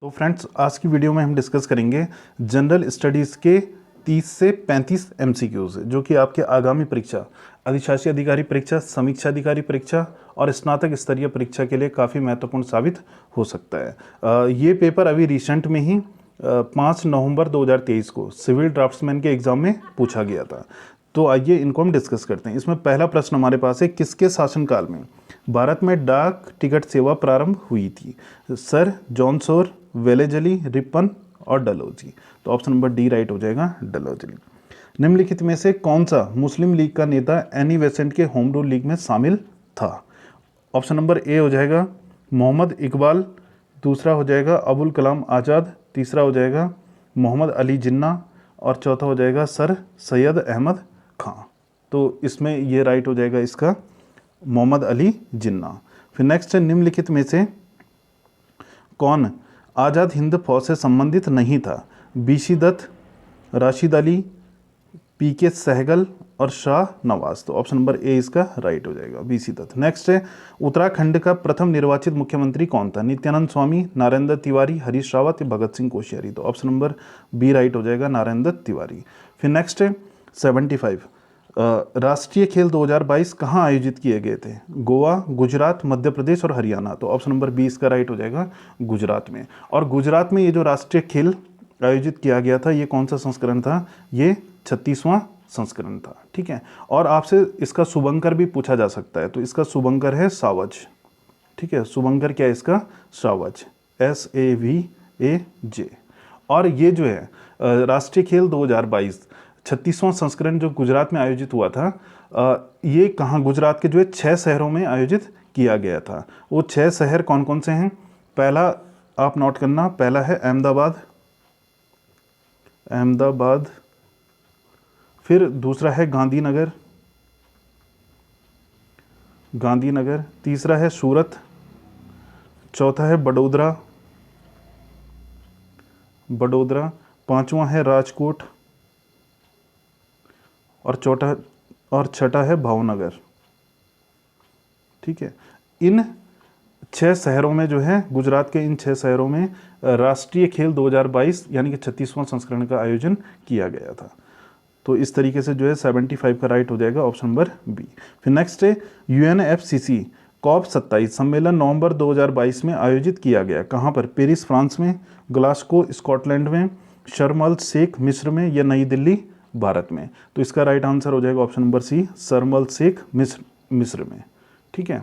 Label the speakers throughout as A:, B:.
A: तो फ्रेंड्स, आज की वीडियो में हम डिस्कस करेंगे जनरल स्टडीज़ के 30 से 35 एमसीक्यूज जो कि आपके आगामी परीक्षा, अधिशासी अधिकारी परीक्षा, समीक्षा अधिकारी परीक्षा और स्नातक स्तरीय परीक्षा के लिए काफ़ी महत्वपूर्ण साबित हो सकता है। ये पेपर अभी रिसेंट में ही 5 नवंबर 2023 को सिविल ड्राफ्ट्समैन के एग्ज़ाम में पूछा गया था। तो आइए इनको हम डिस्कस करते हैं। इसमें पहला प्रश्न हमारे पास है, किसके शासनकाल में भारत में डाक टिकट सेवा प्रारंभ हुई थी? Sir John Shore, Wellesley, Ripon और डलहौजी। तो ऑप्शन नंबर डी राइट हो जाएगा, डलहौजी। निम्नलिखित में से कौन सा मुस्लिम लीग का नेता एनी बेसेंट के होम रूल लीग में शामिल था? ऑप्शन नंबर ए हो जाएगा मोहम्मद इकबाल, दूसरा हो जाएगा अबुल कलाम आज़ाद, तीसरा हो जाएगा मोहम्मद अली जिन्ना और चौथा हो जाएगा सर सैयद अहमद खां। तो इसमें ये राइट हो जाएगा इसका मोहम्मद अली जिन्ना। फिर नेक्स्ट है, निम्नलिखित में से कौन आज़ाद हिंद फौज से संबंधित नहीं था? बीसी दत्त, राशिद अली, पीके सहगल और शाह नवाज। तो ऑप्शन नंबर ए इसका राइट हो जाएगा, बीसी दत्त। नेक्स्ट है, उत्तराखंड का प्रथम निर्वाचित मुख्यमंत्री कौन था? नित्यानंद स्वामी, नारायण दत्त तिवारी, हरीश रावत या भगत सिंह कोश्यारी। तो ऑप्शन नंबर बी राइट हो जाएगा, नारायण दत्त तिवारी। फिर नेक्स्ट है 75, राष्ट्रीय खेल 2022 कहाँ आयोजित किए गए थे? गोवा, गुजरात, मध्य प्रदेश और हरियाणा। तो ऑप्शन नंबर 20 का राइट हो जाएगा, गुजरात में। और गुजरात में ये जो राष्ट्रीय खेल आयोजित किया गया था, ये कौन सा संस्करण था? ये 36वां संस्करण था। ठीक है, और आपसे इसका शुभंकर भी पूछा जा सकता है। तो इसका शुभंकर है सावज। ठीक है, शुभंकर क्या है इसका? सावज, SAVAJ। और ये जो है राष्ट्रीय खेल 2022 36वां संस्करण जो गुजरात में आयोजित हुआ था, ये कहाँ? गुजरात के जो है 6 शहरों में आयोजित किया गया था। वो 6 शहर कौन कौन से हैं? पहला आप नोट करना, पहला है अहमदाबाद, फिर दूसरा है गांधीनगर, तीसरा है सूरत, चौथा है बड़ोदरा, पांचवा है राजकोट और छठा है भावनगर। ठीक है, इन 6 शहरों में जो है, गुजरात के इन 6 शहरों में राष्ट्रीय खेल 2022 यानी कि 36वां संस्करण का आयोजन किया गया था। तो इस तरीके से जो है 75 का राइट हो जाएगा, ऑप्शन नंबर बी। फिर नेक्स्ट है, UNFCCC COP27 सम्मेलन नवंबर 2022 में आयोजित किया गया। कहाँ पर? पेरिस फ्रांस में, ग्लासगो स्कॉटलैंड में, शर्म अल शेख मिस्र में या नई दिल्ली भारत में। तो इसका राइट आंसर हो जाएगा ऑप्शन नंबर सी, शर्म अल शेख मिस्र में। ठीक है,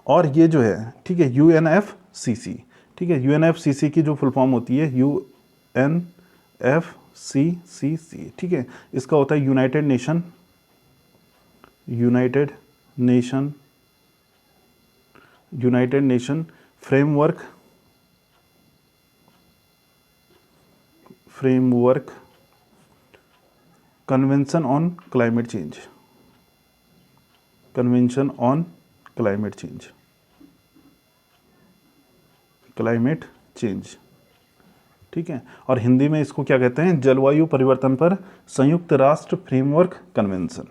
A: और ये जो है, ठीक है, UNFCCC, ठीक है, UNFCCC की जो फुल फॉर्म होती है UNFCCC। ठीक है, इसका होता है United nation framework convention on climate change. ठीक है, और हिंदी में इसको क्या कहते हैं? जलवायु परिवर्तन पर संयुक्त राष्ट्र फ्रेमवर्क कन्वेंशन।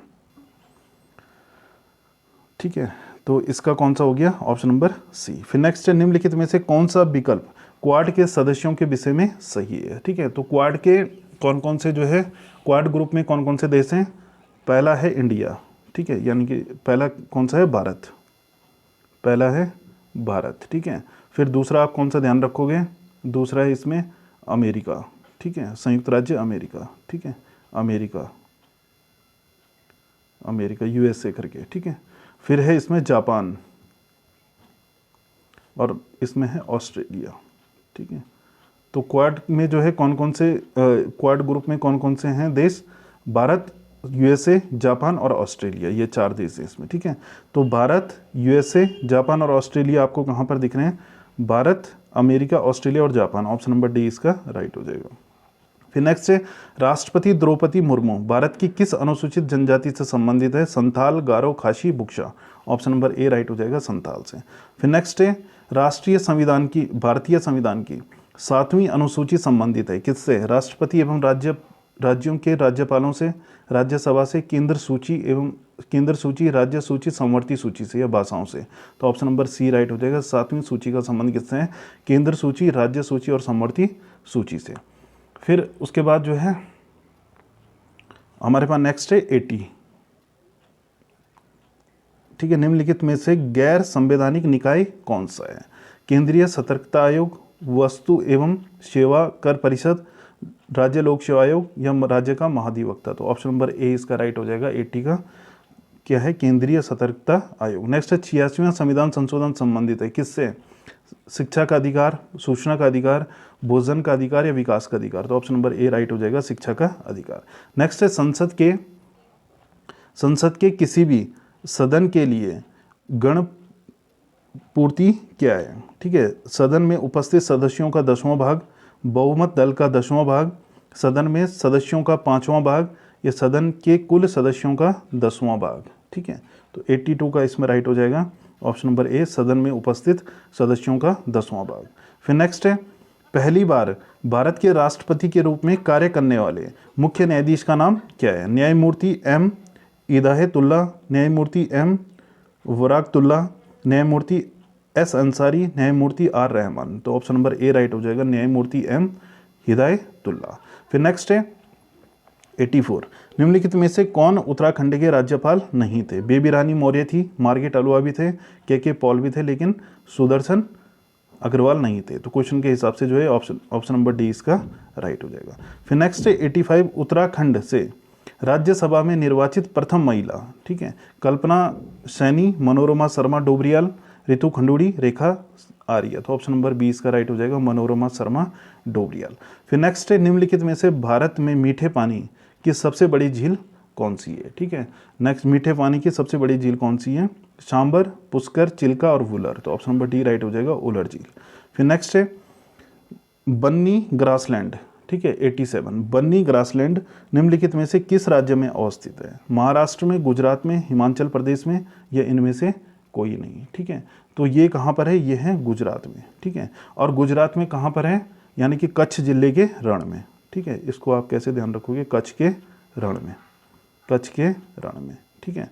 A: ठीक है, तो इसका कौन सा हो गया? Option number C. फिर नेक्स्ट है, निम्नलिखित में से कौन सा विकल्प क्वाड के सदस्यों के विषय में सही है? ठीक है, तो क्वाड के कौन कौन से जो है, क्वाड ग्रुप में कौन कौन से देश हैं? पहला है इंडिया, ठीक है, यानी कि पहला कौन सा है? भारत। ठीक है, फिर दूसरा आप कौन सा ध्यान रखोगे? दूसरा है इसमें अमेरिका। ठीक है, संयुक्त राज्य अमेरिका। ठीक है, अमेरिका USA करके। ठीक है, फिर है इसमें जापान और इसमें है ऑस्ट्रेलिया। ठीक है, तो क्वाड में जो है कौन कौन से, क्वाड ग्रुप में कौन कौन से हैं देश? भारत, USA, जापान और ऑस्ट्रेलिया, ये 4 देश हैं इसमें। ठीक है, तो भारत, USA, जापान और ऑस्ट्रेलिया आपको कहाँ पर दिख रहे हैं? भारत, अमेरिका, ऑस्ट्रेलिया और जापान। ऑप्शन नंबर डी इसका राइट हो जाएगा। फिर नेक्स्ट है, राष्ट्रपति द्रौपदी मुर्मू भारत की किस अनुसूचित जनजाति से संबंधित है? संथाल, गारो, खासी, बुक्शा। ऑप्शन नंबर ए राइट हो जाएगा, संथाल से। फिर नेक्स्ट है, भारतीय संविधान की 7वीं अनुसूची संबंधित है किससे? राष्ट्रपति एवं राज्यों के राज्यपालों से, राज्यसभा से, केंद्र सूची एवं केंद्र सूची, राज्य सूची, समवर्ती सूची से या भाषाओं से? तो ऑप्शन नंबर सी राइट हो जाएगा। 7वीं सूची का संबंध किससे है? केंद्र सूची, राज्य सूची और समवर्ती सूची से। फिर उसके बाद जो है हमारे पास नेक्स्ट है 80। ठीक है, निम्नलिखित में से गैर संवैधानिक निकाय कौन सा है? केंद्रीय सतर्कता आयोग, वस्तु एवं सेवा कर परिषद, राज्य लोक सेवा आयोग या राज्य का महाधिवक्ता? तो ऑप्शन नंबर ए इसका राइट हो जाएगा। 80 का क्या है? केंद्रीय सतर्कता आयोग। नेक्स्ट है 86वां संविधान संशोधन संबंधित है किससे? शिक्षा का अधिकार, सूचना का अधिकार, भोजन का अधिकार या विकास का अधिकार? तो ऑप्शन नंबर ए राइट हो जाएगा, शिक्षा का अधिकार। नेक्स्ट है संसद के किसी भी सदन के लिए गण पूर्ति क्या है? ठीक है, सदन में उपस्थित सदस्यों का 10वां भाग, बहुमत दल का 10वां भाग, सदन में सदस्यों का 5वां भाग या सदन के कुल सदस्यों का 10वां भाग? ठीक है, तो 82 का इसमें राइट हो जाएगा ऑप्शन नंबर ए, सदन में उपस्थित सदस्यों का 10वां भाग। फिर नेक्स्ट है पहली बार भारत के राष्ट्रपति के रूप में कार्य करने वाले मुख्य न्यायाधीश का नाम क्या है? न्यायमूर्ति एम इदायतुल्ला, न्यायमूर्ति एम वराकतुल्ला, न्यायमूर्ति एस अंसारी, न्यायमूर्ति आर रहमान? तो ऑप्शन नंबर ए राइट हो जाएगा, न्यायमूर्ति एम हिदायतुल्ला। फिर नेक्स्ट है 84। निम्नलिखित में से कौन उत्तराखंड के राज्यपाल नहीं थे? बेबी रानी मौर्य थी, मार्गेट अलवा भी थे, के पॉल भी थे, लेकिन सुदर्शन अग्रवाल नहीं थे। तो क्वेश्चन के हिसाब से जो है ऑप्शन नंबर डी इसका राइट हो जाएगा। फिर नेक्स्ट है 85। उत्तराखंड से राज्यसभा में निर्वाचित प्रथम महिला? ठीक है, कल्पना सैनी, मनोरमा शर्मा डोबरियाल, रितु खंडूड़ी, रेखा आर्य? तो ऑप्शन नंबर 20 का राइट हो जाएगा, मनोरमा शर्मा डोबरियाल। फिर नेक्स्ट है निम्नलिखित में से भारत में मीठे पानी की सबसे बड़ी झील कौन सी है? ठीक है, नेक्स्ट मीठे पानी की सबसे बड़ी झील कौन सी है? सांबर, पुष्कर, चिल्का और वुलर? तो ऑप्शन नंबर डी राइट हो जाएगा, वुलर झील। फिर नेक्स्ट है बन्नी ग्रासलैंड। ठीक है, 87। बन्नी ग्रासलैंड निम्नलिखित में से किस राज्य में अवस्थित है? महाराष्ट्र में, गुजरात में, हिमाचल प्रदेश में या इनमें से कोई नहीं? ठीक है, तो ये कहाँ पर है? ये है गुजरात में। ठीक है, और गुजरात में कहाँ पर है? यानी कि कच्छ जिले के रण में। ठीक है, इसको आप कैसे ध्यान रखोगे? कच्छ के रण में, कच्छ के रण में। ठीक है,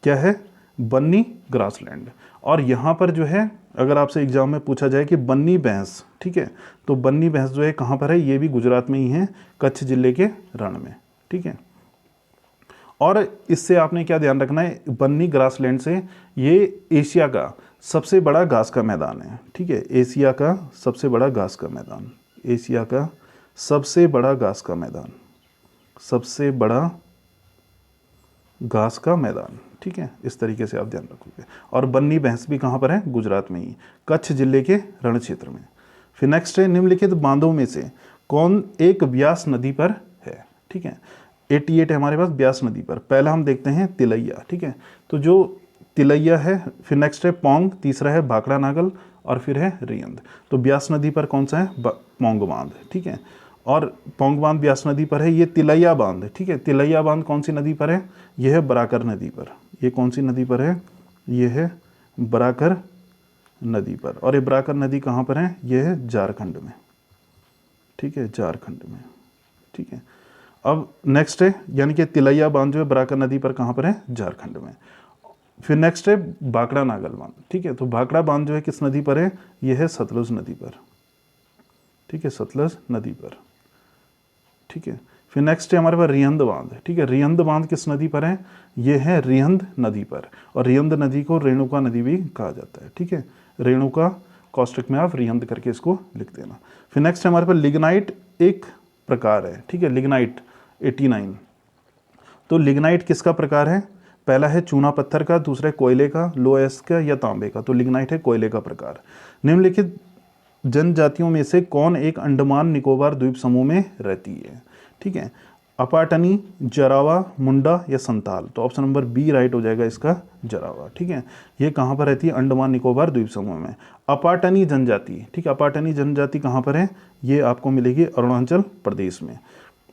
A: क्या है? बन्नी ग्रासलैंड। और यहाँ पर जो है अगर आपसे एग्जाम में पूछा जाए कि बन्नी भैंस, ठीक है, तो बन्नी भैंस जो है कहाँ पर है? ये भी गुजरात में ही है, कच्छ जिले के रण में। ठीक है, और इससे आपने क्या ध्यान रखना है? बन्नी ग्रासलैंड से ये एशिया का सबसे बड़ा घास का मैदान है। ठीक है, एशिया का सबसे बड़ा घास का मैदान, एशिया का सबसे बड़ा घास का मैदान, सबसे बड़ा घास का मैदान। ठीक है, इस तरीके से आप ध्यान रखोगे। और बन्नी भैंस भी कहाँ पर है? गुजरात में ही, कच्छ जिले के रण क्षेत्र में। फिर नेक्स्ट है निम्नलिखित बांधों में से कौन एक ब्यास नदी पर है? ठीक है, 88 है हमारे पास ब्यास नदी पर। पहला हम देखते हैं तिलैया। ठीक है, तो जो तिलैया है, फिर नेक्स्ट है पौंग, तीसरा है भाखड़ा नागल और फिर है रियंद। तो ब्यास नदी पर कौन सा है? पौंग बांध। ठीक है, और पौंग बांध ब्यास नदी पर है। ये तिलैया बांध, ठीक है, तिलैया बांध कौन सी नदी पर है? यह है बराकर नदी पर। ये कौन सी नदी पर है? ये है बराकर नदी पर। और ये बराकर नदी कहाँ पर है? ये है झारखंड में। ठीक है, झारखंड में। ठीक है, अब नेक्स्ट है यानी कि तिलैया बांध जो है बराकर नदी पर कहाँ पर है? झारखंड में। फिर नेक्स्ट है भाखड़ा नागल बांध। ठीक है, तो भाखड़ा बांध जो है किस नदी पर है? यह है सतलुज नदी पर। ठीक है, सतलुज नदी पर। ठीक है, फिर नेक्स्ट है हमारे पास रिहंद बांध। ठीक है, रिहंद बांध किस नदी पर है? यह है रिहंद नदी पर। और रिहंद नदी को रेणुका नदी भी कहा जाता है। ठीक है, रेणुका कॉस्टिक में आप रिहंद करके इसको लिख देना। फिर नेक्स्ट हमारे पास लिग्नाइट एक प्रकार है। ठीक है, लिग्नाइट 89। तो लिग्नाइट किसका प्रकार है? पहला है चूना पत्थर का, दूसरा है कोयले का, लोएस का या तांबे का? तो लिग्नाइट है कोयले का प्रकार। निम्नलिखित जनजातियों में से कौन एक अंडमान निकोबार द्वीप समूह में रहती है? ठीक है, अपाटनी, जरावा, मुंडा या संताल? तो ऑप्शन नंबर बी राइट हो जाएगा इसका, जरावा। ठीक है, ये कहाँ पर रहती है? अंडमान निकोबार द्वीप समूह में। अपाटनी जनजाति, ठीक है, अपाटनी जनजाति कहाँ पर है? ये आपको मिलेगी अरुणाचल प्रदेश में।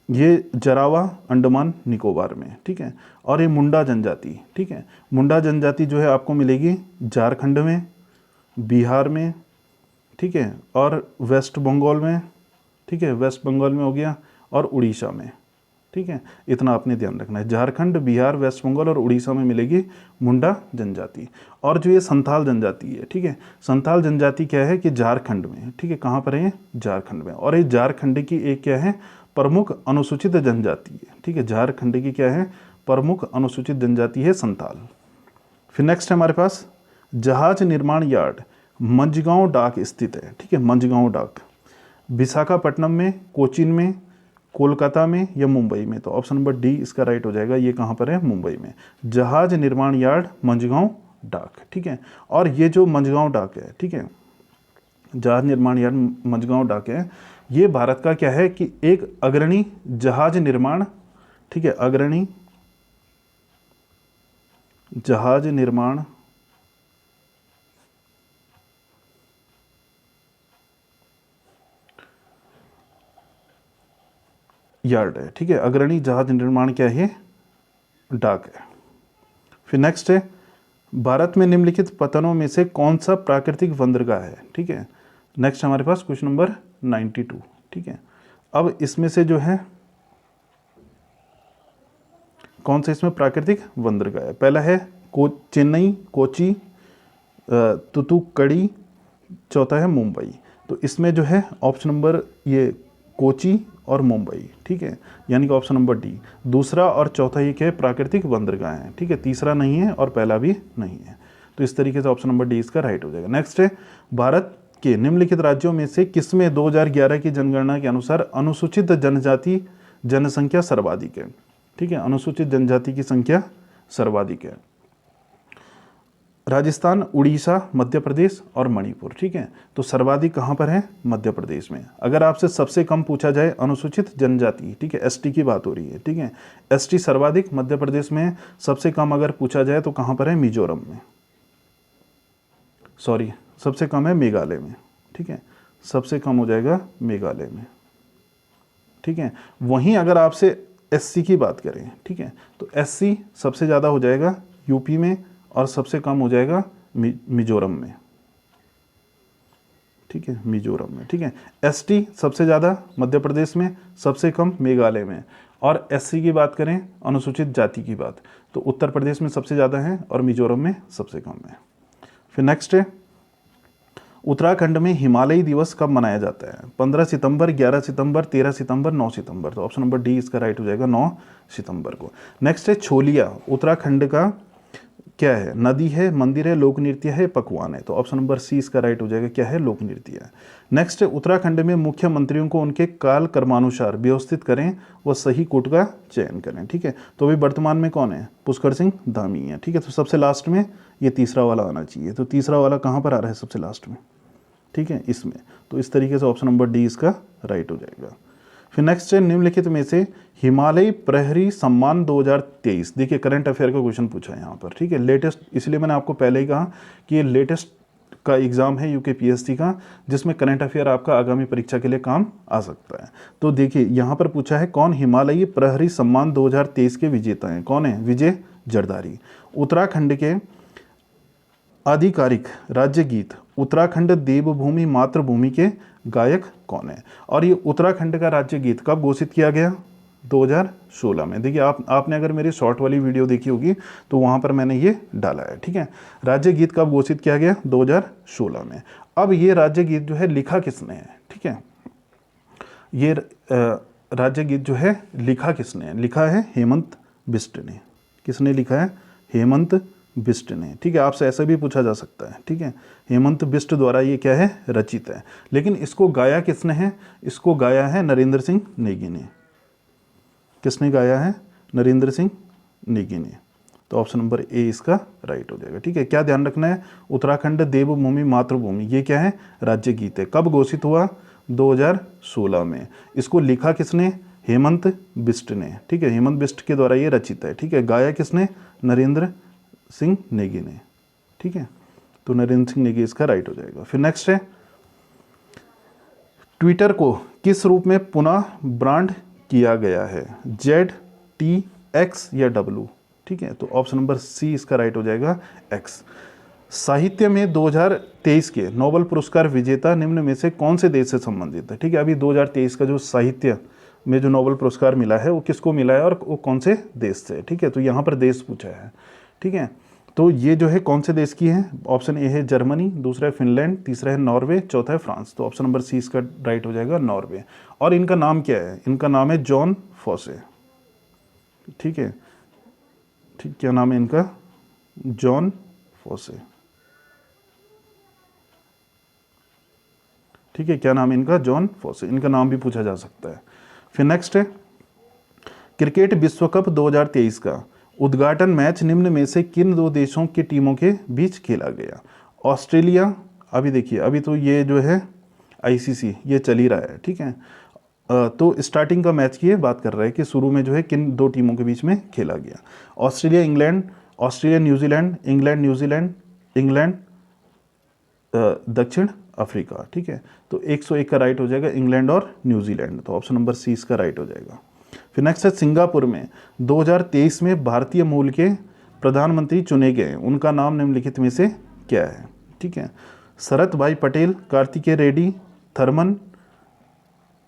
A: ये जरावा अंडमान निकोबार में। ठीक है, और ये मुंडा जनजाति, ठीक है, मुंडा जनजाति जो है आपको मिलेगी झारखंड में, बिहार में, ठीक है, और वेस्ट बंगाल में। ठीक है, वेस्ट बंगाल में हो गया, और उड़ीसा में। ठीक है, इतना आपने ध्यान रखना है। झारखंड, बिहार, वेस्ट बंगाल और उड़ीसा में मिलेगी मुंडा जनजाति। और जो ये संथाल जनजाति है, ठीक है, संथाल जनजाति क्या है कि झारखंड में, ठीक है, कहाँ पर है, झारखंड में। और ये झारखंड की एक क्या है, प्रमुख अनुसूचित जनजाति है, ठीक है, झारखंड की क्या है, प्रमुख अनुसूचित जनजाति है संथाल। फिर नेक्स्ट है हमारे पास जहाज निर्माण यार्ड मंझगांव डाक स्थित है, ठीक है, मंझगांव डाक विशाखापट्टनम में, कोचीन में, कोलकाता में या मुंबई में। तो ऑप्शन नंबर डी इसका राइट हो जाएगा। ये कहाँ पर है, मुंबई में। जहाज निर्माण यार्ड मंझगांव डाक, ठीक है। और ये जो मंझगांव डाक है, ठीक है, जहाज निर्माण यार्ड मंझगांव डाक है, ये भारत का क्या है कि एक अग्रणी जहाज निर्माण, ठीक है, अग्रणी जहाज निर्माण यार्ड है, ठीक है, अग्रणी जहाज निर्माण क्या है, डाक है। फिर नेक्स्ट है भारत में निम्नलिखित पतनों में से कौन सा प्राकृतिक बंदरगाह है, ठीक है। नेक्स्ट हमारे पास क्वेश्चन नंबर 92, ठीक है। अब इसमें से जो है कौन सा इसमें प्राकृतिक बंदरगाह है। पहला है चेन्नई, कोची, तुतुकड़ी, चौथा है मुंबई। तो इसमें जो है ऑप्शन नंबर ये कोची और मुंबई, ठीक है, यानी कि ऑप्शन नंबर डी। दूसरा और चौथा ये क्या है, प्राकृतिक बंदरगाह है, ठीक है, तीसरा नहीं है और पहला भी नहीं है। तो इस तरीके से ऑप्शन नंबर डी इसका राइट हो जाएगा। नेक्स्ट है भारत के निम्नलिखित राज्यों में से किसमें 2011 की जनगणना के अनुसार अनुसूचित जनजाति जनसंख्या सर्वाधिक है, ठीक है, अनुसूचित जनजाति की संख्या सर्वाधिक है। राजस्थान, उड़ीसा, मध्य प्रदेश और मणिपुर, ठीक है। तो सर्वाधिक कहाँ पर है, मध्य प्रदेश में। अगर आपसे सबसे कम पूछा जाए अनुसूचित जनजाति, ठीक है, एसटी की बात हो रही है, ठीक है, एसटी सर्वाधिक मध्य प्रदेश में। सबसे कम अगर पूछा जाए तो कहाँ पर है, मिजोरम में, सॉरी सबसे कम है मेघालय में, ठीक है, सबसे कम हो जाएगा मेघालय में, ठीक है। वहीं अगर आपसे एससी की बात करें, ठीक है, तो एससी सबसे ज़्यादा हो जाएगा यूपी में और सबसे कम हो जाएगा मिजोरम में, ठीक है, मिजोरम में, ठीक है। एसटी सबसे ज़्यादा मध्य प्रदेश में, सबसे कम मेघालय में। और एससी की बात करें, अनुसूचित जाति की बात, तो उत्तर प्रदेश में सबसे ज़्यादा है और मिजोरम में सबसे कम है। फिर नेक्स्ट है उत्तराखंड में हिमालयी दिवस कब मनाया जाता है। 15 सितंबर, 11 सितंबर, 13 सितंबर, 9 सितंबर। तो ऑप्शन नंबर डी इसका राइट हो जाएगा, 9 सितंबर को। नेक्स्ट है छोलिया उत्तराखंड का क्या है, नदी है, मंदिर है, लोक नृत्य है, पकवान है। तो ऑप्शन नंबर सी इसका राइट हो जाएगा, क्या है, लोक नृत्य है। नेक्स्ट है उत्तराखंड में मुख्यमंत्रियों को उनके काल कर्मानुसार व्यवस्थित करें व सही कोट का चयन करें, ठीक है। तो अभी वर्तमान में कौन है, पुष्कर सिंह धामी है, ठीक है। तो सबसे लास्ट में ये तीसरा वाला आना चाहिए। तो तीसरा वाला कहाँ पर आ रहा है, सबसे लास्ट में, ठीक है, इसमें। तो इस तरीके से ऑप्शन नंबर डी इसका राइट हो जाएगा। फिर नेक्स्ट है निम्नलिखित में से हिमालयी प्रहरी सम्मान 2023, देखिए करंट अफेयर का क्वेश्चन पूछा है यहाँ पर, ठीक है, लेटेस्ट, इसलिए मैंने आपको पहले ही कहा कि ये लेटेस्ट का एग्जाम है यूकेपीएससी का, जिसमें करंट अफेयर आपका आगामी परीक्षा के लिए काम आ सकता है। तो देखिए यहाँ पर पूछा है कौन हिमालयी प्रहरी सम्मान 2023 के विजेता हैं, कौन है, विजय जरदारी। उत्तराखंड के आधिकारिक राज्य गीत उत्तराखंड देवभूमि मातृभूमि के गायक कौन है। और ये उत्तराखंड का राज्य गीत कब घोषित किया गया, 2016 में। देखिए आपने अगर मेरी शॉर्ट वाली वीडियो देखी होगी तो वहाँ पर मैंने ये डाला है, ठीक है। राज्य गीत कब घोषित किया गया, 2016 में। अब ये राज्य गीत जो है लिखा किसने है, ठीक है, ये राज्य गीत जो है लिखा किसने है, लिखा है हेमंत बिष्ट ने। किसने लिखा है, हेमंत बिष्ट ने, ठीक है। आपसे ऐसा भी पूछा जा सकता है, ठीक है, हेमंत बिष्ट द्वारा ये क्या है, रचित है। लेकिन इसको गाया किसने है, इसको गाया है नरेंद्र सिंह नेगी ने। किसने गाया है, नरेंद्र सिंह नेगी ने। तो ऑप्शन नंबर ए इसका राइट हो जाएगा, ठीक है। क्या ध्यान रखना है, उत्तराखंड देवभूमि मातृभूमि ये क्या है, राज्य गीत है। कब घोषित हुआ, 2016 में। इसको लिखा किसने, हेमंत बिष्ट ने, ठीक है, हेमंत बिष्ट के द्वारा ये रचित है, ठीक है। गाया किसने, नरेंद्र सिंह नेगी ने, ठीक है। तो नरेंद्र सिंह नेगी इसका राइट हो जाएगा। फिर नेक्स्ट है ट्विटर को किस रूप में पुनः ब्रांड किया गया है, जेड, टी, एक्स या डब्ल्यू, ठीक है। तो ऑप्शन नंबर सी इसका राइट हो जाएगा, एक्स। साहित्य में 2023 के नोबेल पुरस्कार विजेता निम्न में से कौन से देश से संबंधित है, ठीक है। अभी 2023 का जो साहित्य में जो नोबेल पुरस्कार मिला है वो किसको मिला है और वो कौन से देश से, ठीक है। तो यहाँ पर देश पूछा है, ठीक है। तो ये जो है कौन से देश की है, ऑप्शन ए है जर्मनी, दूसरा है फिनलैंड, तीसरा है नॉर्वे, चौथा है फ्रांस। तो ऑप्शन नंबर सी इसका राइट हो जाएगा नॉर्वे। और इनका नाम क्या है, इनका नाम है जॉन फोसे, ठीक है। ठीक, क्या नाम है इनका, जॉन फोसे, ठीक है। क्या नाम है इनका, जॉन फोसे। इनका नाम भी पूछा जा सकता है। फिर नेक्स्ट है क्रिकेट विश्व कप 2023 का उद्घाटन मैच निम्न में से किन दो देशों की टीमों के बीच खेला गया। ऑस्ट्रेलिया, अभी देखिए अभी तो ये जो है आईसीसी ये चल ही रहा है, ठीक है। तो स्टार्टिंग का मैच की बात कर रहा है कि शुरू में जो है किन दो टीमों के बीच में खेला गया। Australia England, Australia New Zealand, England New Zealand, England दक्षिण अफ्रीका, ठीक है। तो 101 का राइट हो जाएगा इंग्लैंड और न्यूजीलैंड। तो ऑप्शन नंबर सी इसका राइट हो जाएगा। फिर नेक्स्ट है सिंगापुर में 2023 में भारतीय मूल के प्रधानमंत्री चुने गए, उनका नाम निम्नलिखित में से क्या है, ठीक है। शरत भाई पटेल, कार्तिकेय रेड्डी, थर्मन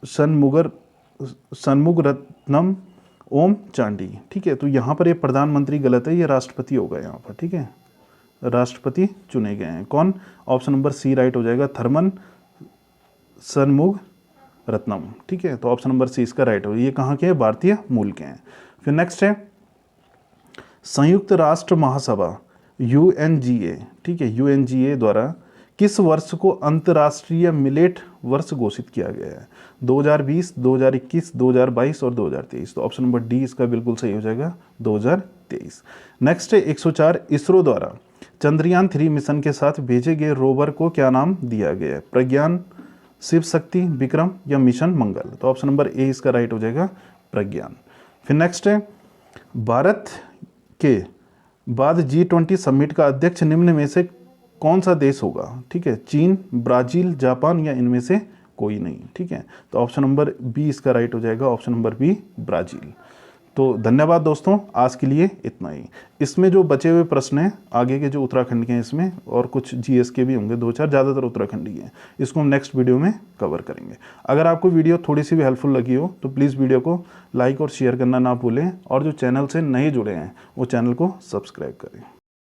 A: शनमुगरत्नम, ओम चांडी, ठीक है। तो यहाँ पर ये प्रधानमंत्री गलत है, ये राष्ट्रपति होगा यहाँ पर, ठीक है। राष्ट्रपति चुने गए हैं कौन, ऑप्शन नंबर सी राइट हो जाएगा थर्मन शनमुगरत्नम, ठीक है। तो ऑप्शन नंबर सी इसका राइट हो, ये कहाँ के हैं, भारतीय मूल के हैं। फिर नेक्स्ट है संयुक्त राष्ट्र महासभा UNGA, ठीक है, UNGA द्वारा किस वर्ष को अंतर्राष्ट्रीय मिलेट वर्ष घोषित किया गया है, 2020, 2021, 2022 और 2023। तो ऑप्शन नंबर डी इसका बिल्कुल सही हो जाएगा 2023। नेक्स्ट है 104 इसरो द्वारा चंद्रयान 3 मिशन के साथ भेजे गए रोवर को क्या नाम दिया गया है, प्रज्ञान, शिव शक्ति, विक्रम या मिशन मंगल। तो ऑप्शन नंबर ए इसका राइट हो जाएगा प्रज्ञान। फिर नेक्स्ट है भारत के बाद G20 समिट का अध्यक्ष निम्न में से कौन सा देश होगा, ठीक है। चीन, ब्राजील, जापान या इनमें से कोई नहीं, ठीक है। तो ऑप्शन नंबर बी इसका राइट हो जाएगा, ऑप्शन नंबर बी ब्राजील। तो धन्यवाद दोस्तों, आज के लिए इतना ही। इसमें जो बचे हुए प्रश्न हैं आगे के जो उत्तराखंड के हैं इसमें, और कुछ जीएस के भी होंगे 2-4, ज़्यादातर उत्तराखंडी हैं, इसको हम नेक्स्ट वीडियो में कवर करेंगे। अगर आपको वीडियो थोड़ी सी भी हेल्पफुल लगी हो तो प्लीज़ वीडियो को लाइक और शेयर करना ना भूलें, और जो चैनल से नए जुड़े हैं वो चैनल को सब्सक्राइब करें।